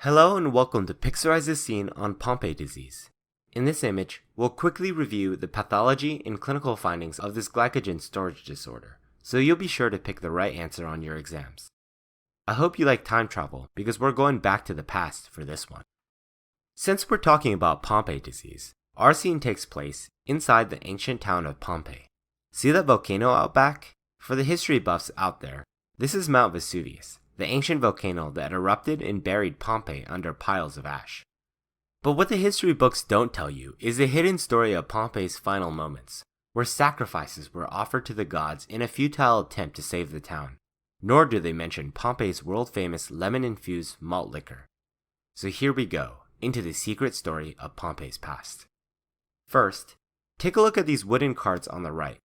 Hello and welcome to Pixarize the Scene on Pompe Disease. In this image, we'll quickly review the pathology and clinical findings of this glycogen storage disorder, so you'll be sure to pick the right answer on your exams. I hope you like time travel because we're going back to the past for this one. Since we're talking about Pompe disease, our scene takes place inside the ancient town of Pompeii. See that volcano out back? For the history buffs out there, this is Mount Vesuvius, the ancient volcano that erupted and buried Pompeii under piles of ash. But what the history books don't tell you is the hidden story of Pompeii's final moments, where sacrifices were offered to the gods in a futile attempt to save the town. Nor do they mention Pompeii's world-famous lemon-infused malt liquor. So here we go, into the secret story of Pompeii's past. First, take a look at these wooden cards on the right.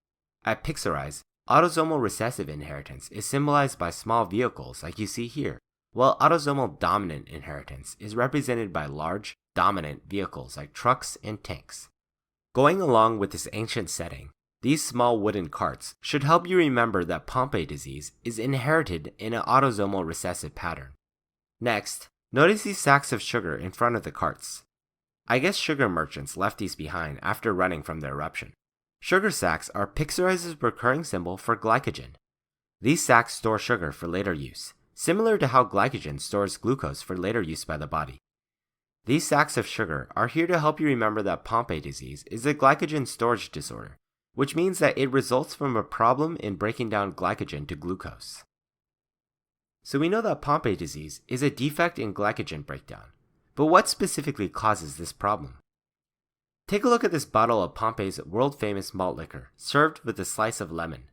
At Pixarize, autosomal recessive inheritance is symbolized by small vehicles like you see here, while autosomal dominant inheritance is represented by large, dominant vehicles like trucks and tanks. Going along with this ancient setting, these small wooden carts should help you remember that Pompe disease is inherited in an autosomal recessive pattern. Next, notice these sacks of sugar in front of the carts. I guess sugar merchants left these behind after running from the eruption. Sugar sacks are Pixarize's recurring symbol for glycogen. These sacks store sugar for later use, similar to how glycogen stores glucose for later use by the body. These sacks of sugar are here to help you remember that Pompe disease is a glycogen storage disorder, which means that it results from a problem in breaking down glycogen to glucose. So we know that Pompe disease is a defect in glycogen breakdown, but what specifically causes this problem? Take a look at this bottle of Pompeii's world-famous malt liquor, served with a slice of lemon.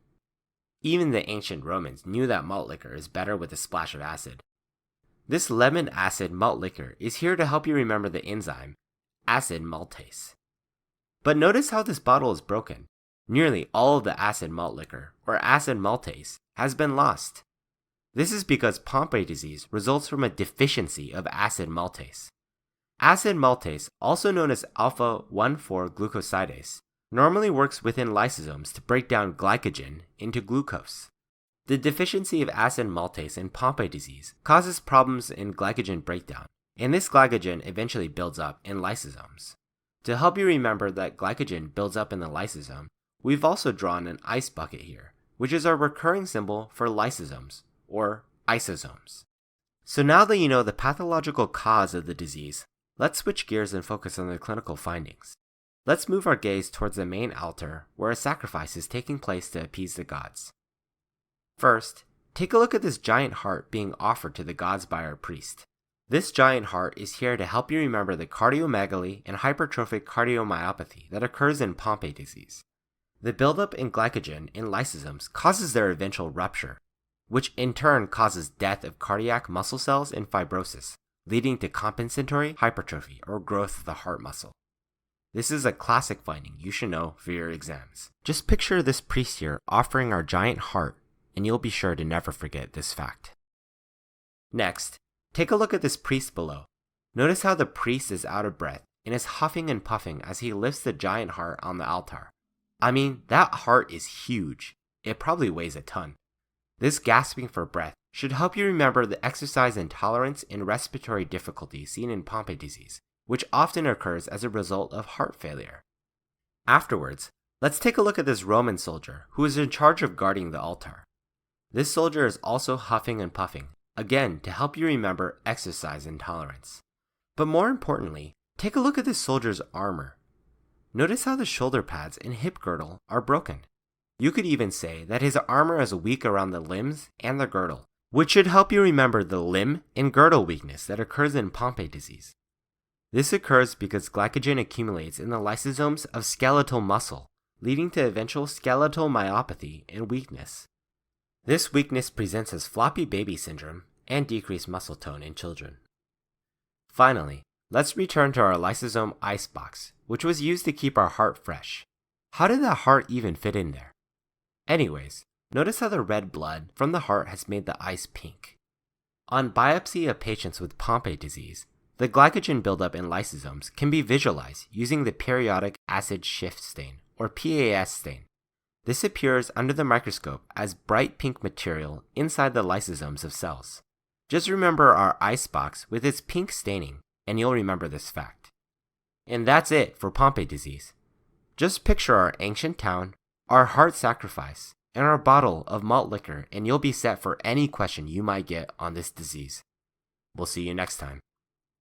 Even the ancient Romans knew that malt liquor is better with a splash of acid. This lemon acid malt liquor is here to help you remember the enzyme, acid maltase. But notice how this bottle is broken. Nearly all of the acid malt liquor, or acid maltase, has been lost. This is because Pompe disease results from a deficiency of acid maltase. Acid maltase, also known as alpha-1,4-glucosidase, normally works within lysosomes to break down glycogen into glucose. The deficiency of acid maltase in Pompe disease causes problems in glycogen breakdown, and this glycogen eventually builds up in lysosomes. To help you remember that glycogen builds up in the lysosome, we've also drawn an ice bucket here, which is our recurring symbol for lysosomes, or isosomes. So now that you know the pathological cause of the disease, let's switch gears and focus on the clinical findings. Let's move our gaze towards the main altar where a sacrifice is taking place to appease the gods. First, take a look at this giant heart being offered to the gods by our priest. This giant heart is here to help you remember the cardiomegaly and hypertrophic cardiomyopathy that occurs in Pompe disease. The buildup in glycogen in lysosomes causes their eventual rupture, which in turn causes death of cardiac muscle cells and fibrosis, leading to compensatory hypertrophy or growth of the heart muscle. This is a classic finding you should know for your exams. Just picture this priest here offering our giant heart, and you'll be sure to never forget this fact. Next, take a look at this priest below. Notice how the priest is out of breath and is huffing and puffing as he lifts the giant heart on the altar. I mean, that heart is huge. It probably weighs a ton. This gasping for breath should help you remember the exercise intolerance and respiratory difficulty seen in Pompe disease, which often occurs as a result of heart failure. Afterwards, let's take a look at this Roman soldier who is in charge of guarding the altar. This soldier is also huffing and puffing, again to help you remember exercise intolerance. But more importantly, take a look at this soldier's armor. Notice how the shoulder pads and hip girdle are broken. You could even say that his armor is weak around the limbs and the girdle, which should help you remember the limb and girdle weakness that occurs in Pompe disease. This occurs because glycogen accumulates in the lysosomes of skeletal muscle, leading to eventual skeletal myopathy and weakness. This weakness presents as floppy baby syndrome and decreased muscle tone in children. Finally, let's return to our lysosome ice box, which was used to keep our heart fresh. How did that heart even fit in there? Anyways, notice how the red blood from the heart has made the ice pink. On biopsy of patients with Pompe disease, the glycogen buildup in lysosomes can be visualized using the periodic acid shift stain, or PAS stain. This appears under the microscope as bright pink material inside the lysosomes of cells. Just remember our icebox with its pink staining, and you'll remember this fact. And that's it for Pompe disease. Just picture our ancient town, our heart sacrifice, and our bottle of malt liquor, and you'll be set for any question you might get on this disease. We'll see you next time.